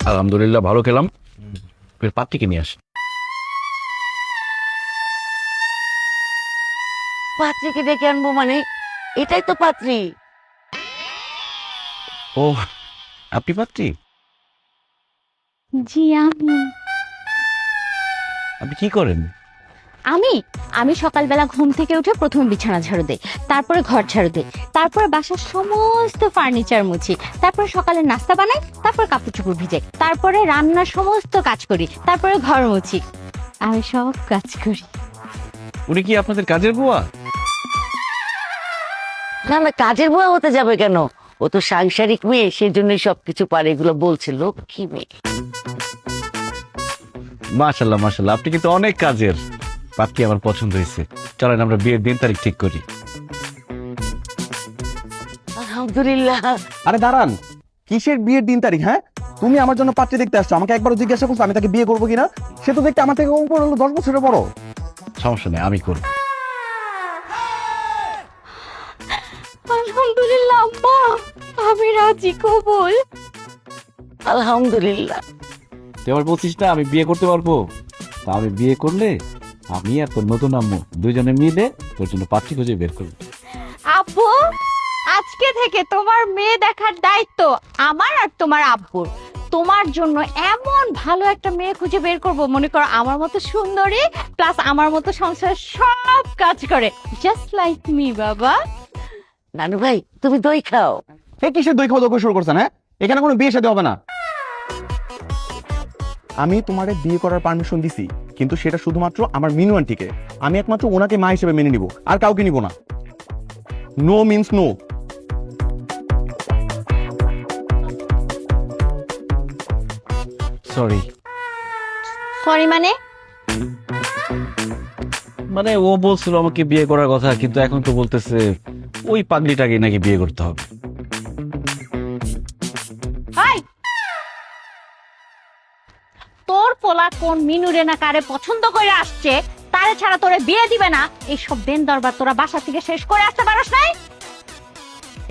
আলহামদুলিল্লাহ ভালো খেলাম। পাত্রীকে নিয়ে আসি। পাত্রীকে ডেকে আনবো মানে? এটাই তো পাত্রী। ও, আপনি পাত্রী? জি আমি। আপনি কি করেন? আমি আমি সকালবেলা ঘুম থেকে উঠে প্রথমে বিছানা ঝাড়ু দেই, তারপরে ঘর ঝাড়ু দেই, তারপরে বাসার সমস্ত ফার্নিচার মুছি, তারপরে সকালে নাস্তা বানাই, তারপর কাপড় চোপড় ভিজাই, তারপরে রান্নার সমস্ত কাজ করি, তারপরে ঘর মুছি। আমি সব কাজ করি। উনি কি আপনাদের কাজের বুয়া? না না, কাজের বুয়া হতে যাবে কেন? ও তো সাংসারিক মেয়ে, সেই জন্যই সবকিছু পারে। এগুলো বলছে লক্ষ্মী মেয়ে। মাশাল্লাহ মাশাল্লাহ, আপনি কিন্তু অনেক কাজের। পাত্রী আমার পছন্দ হয়েছে, চলেন আমরা বিয়ের দিন তারিখ ঠিক করি। আলহামদুলিল্লাহ। আরে দাঁড়ান, কিসের বিয়ের দিন তারিখ? হ্যাঁ, তুমি আমার জন্য পাত্রী দেখতে আসছো, আমাকে একবারও জিজ্ঞাসা করছো আমি তাকে বিয়ে করবো কিনা? সে তো দেখতে আমার থেকে 10 বছরের বড়। সমস্যা নেই, আমি করব। আলহামদুলিল্লাহ আম্মা, আমি রাজি কবুল। আলহামদুলিল্লাহ। তুই আবার বলছিস না আমি বিয়ে করতে পারবো? তা আমি বিয়ে করলে আমি আর তোর নতুন আম্মু দুইজনে মিলে তোর জন্য পাত্রী খুঁজে বের করবো। আব্বু, আজকে থেকে তোমার মেয়ে দেখার দায়িত্ব আমার আর তোমার আব্বুর। তোমার জন্য এমন ভালো একটা মেয়ে খুঁজে বের করব, মনে করো আমার মতো সুন্দরী প্লাস আমার মতো সংসারের সব কাজ করে, জাস্ট লাইক মি। বাবা নানু ভাই, তুমি দই খাও। হে, কিসের দই খাওয়া দাওয়া শুরু করছেন? হ্যাঁ, এখানে কোনো বিয়ে শাদী হবে না। আমি তোমারে বিয়ে করার পারমিশন দিছি, কিন্তু সেটা শুধুমাত্র আমার মিনু আন্টিকে। আমি একমাত্র ওনাকে মা হিসেবে মেনে নিব, আর কাউকে নিব না। No means no. Sorry. Sorry মানে? মানে ও বলছিল আমাকে বিয়ে করার কথা, কিন্তু এখন তো বলতেছে ওই পাগলিটাকে নাকি বিয়ে করতে হবে। হাই, তোর পোলা কোন মিনুরে না কারে পছন্দ করে আসছে, তারে ছাড়া তোরে বিয়ে দিবে না, এইসব দেন দরবার তোরা বাসা থেকে শেষ করে আসতে পারস নাই?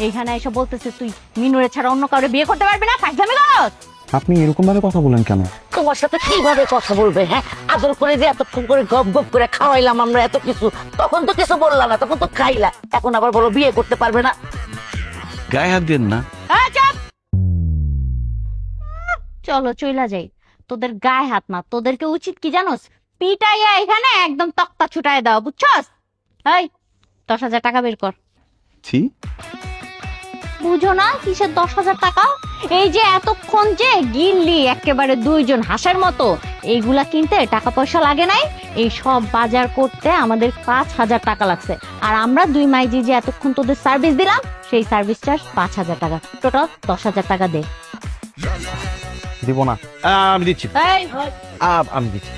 এইখানে এসে বলতেছে তুই মিনুরে ছাড়া অন্য কাউরে বিয়ে করতে পারবি না, ফাইজলামি করস? আপনি এরকম ভাবে কথা বলেন কেন? তোমার সাথে কিভাবে কথা বলবে? হ্যাঁ, আদর করে যে এতক্ষণ করে গপ গপ করে খাওয়াইলাম আমরা এত কিছু, তখন তো কিছু বললা না, তখন তো খাইলা। এখন আবার বলো বিয়ে করতে পারবে না। গায়ে হাত দেন না। এই চুপ! চলো চইলা যাই। তোদের গায়ে হাত না, তোদেরকে উচিত কি জানোস? পিটাইয়া এখানে একদম তক্তা ছুটাই দাও, বুঝছস? এই 10,000 টাকা বের কর। ছি, বুঝো না কিসের 10,000 টাকা? এই যে এতক্ষণ যে গিললি একেবারে দুইজন হাঁসের মতো, এইগুলা কিনতে টাকা পয়সা লাগে নাই? এই সব বাজার করতে আমাদের 5,000 টাকা লাগছে। আর আমরা দুই মাইজি যে এতক্ষণ তোদের সার্ভিস দিলাম, সেই সার্ভিস চার্জ 5,000 টাকা। টোটাল 10,000 টাকা দে। দিব না। আমি দিচ্ছি। এই আমি দিচ্ছি।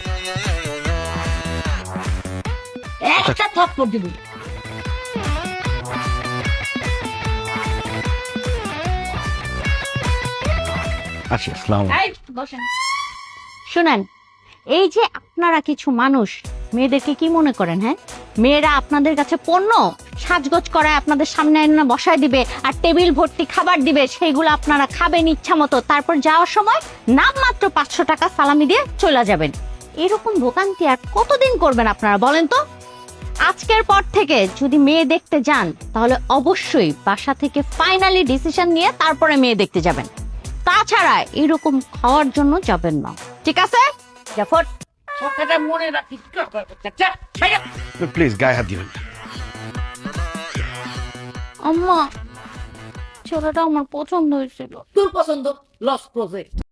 একটা থাপ্পড় দিব। আচ্ছা, আসসালামু আলাইকুম। শুনেন, এই যে আপনারা কিছু মানুষ মেয়েদেরকে কি মনে করেন? হ্যাঁ, মেয়েরা আপনাদের কাছে পণ্য, সাজগোজ করায় আপনাদের সামনে এনে বসায় দিবে আর টেবিল ভর্তি খাবার দিবে, সেইগুলো আপনারা খাবেন ইচ্ছা মতো, তারপর যাওয়ার সময় নামমাত্র 500 টাকা সালামি দিয়ে চলে যাবেন। এরকম ভোগান্তি আর কতদিন করবেন আপনারা বলেন তো? আজকের পর থেকে যদি মেয়ে দেখতে যান, তাহলে অবশ্যই বাসা থেকে ফাইনালি ডিসিশন নিয়ে তারপরে মেয়ে দেখতে যাবেন। তাছাড়া এরকম খাওয়ার জন্য যাবেন না, ঠিক আছে? জাফর, কথাটা মনে রাখি। প্লিজ গায়ে হাত দিবেন না। আম্মা, ছেলেটা আমার পছন্দ হয়েছিল। তোর পছন্দ, লস প্রজেক্ট।